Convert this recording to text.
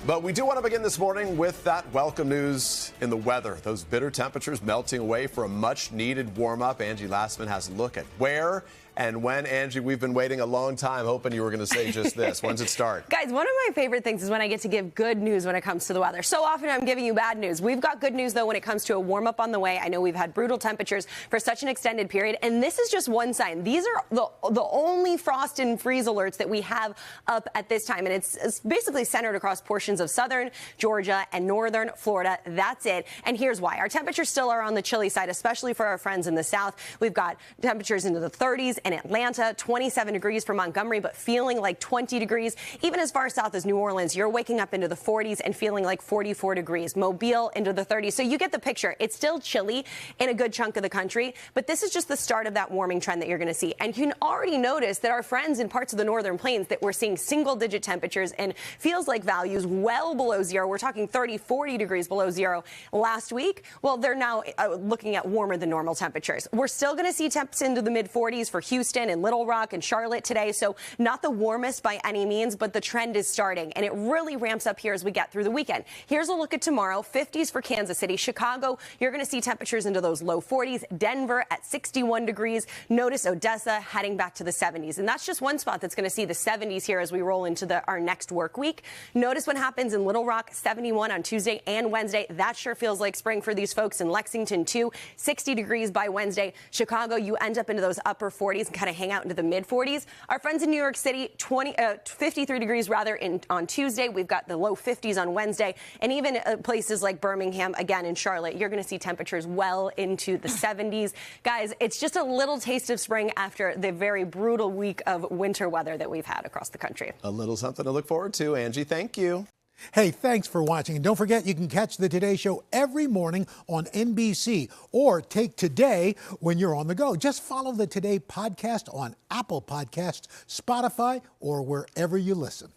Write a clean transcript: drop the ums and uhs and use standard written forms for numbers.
But we do want to begin this morning with that welcome news in the weather. Those bitter temperatures melting away for a much-needed warm-up. Angie Lassman has a look at where and when. Angie, we've been waiting a long time, hoping you were going to say just this. When's it start? Guys, one of my favorite things is when I get to give good news when it comes to the weather. So often I'm giving you bad news. We've got good news, though, when it comes to a warm-up on the way. I know we've had brutal temperatures for such an extended period, and this is just one sign. These are the only frost and freeze alerts that we have up at this time, and it's basically centered across portions of southern Georgia and northern Florida. That's it. And here's why. Our temperatures still are on the chilly side, especially for our friends in the south. We've got temperatures into the 30s in Atlanta, 27 degrees for Montgomery, but feeling like 20 degrees. Even as far south as New Orleans, you're waking up into the 40s and feeling like 44 degrees. Mobile into the 30s. So you get the picture. It's still chilly in a good chunk of the country, but this is just the start of that warming trend that you're going to see. And you can already notice that our friends in parts of the northern plains that we're seeing single-digit temperatures and feels like values well below zero. We're talking 30, 40 degrees below zero last week. Well, they're now looking at warmer than normal temperatures. We're still going to see temps into the mid-40s for Houston and Little Rock and Charlotte today. So not the warmest by any means, but the trend is starting. And it really ramps up here as we get through the weekend. Here's a look at tomorrow. 50s for Kansas City. Chicago, you're going to see temperatures into those low 40s. Denver at 61 degrees. Notice Odessa heading back to the 70s. And that's just one spot that's going to see the 70s here as we roll into our next work week. Notice what happens in Little Rock, 71 on Tuesday and Wednesday. That sure feels like spring for these folks in Lexington, too. 60 degrees by Wednesday. Chicago, you end up into those upper 40s and kind of hang out into the mid-40s. Our friends in New York City, 53 degrees rather on Tuesday. We've got the low 50s on Wednesday. And even places like Birmingham, again in Charlotte, you're going to see temperatures well into the 70s. Guys, it's just a little taste of spring after the very brutal week of winter weather that we've had across the country. A little something to look forward to. Angie, thank you. Hey, thanks for watching. And don't forget, you can catch the Today Show every morning on NBC or take Today when you're on the go. Just follow the Today podcast on Apple Podcasts, Spotify, or wherever you listen.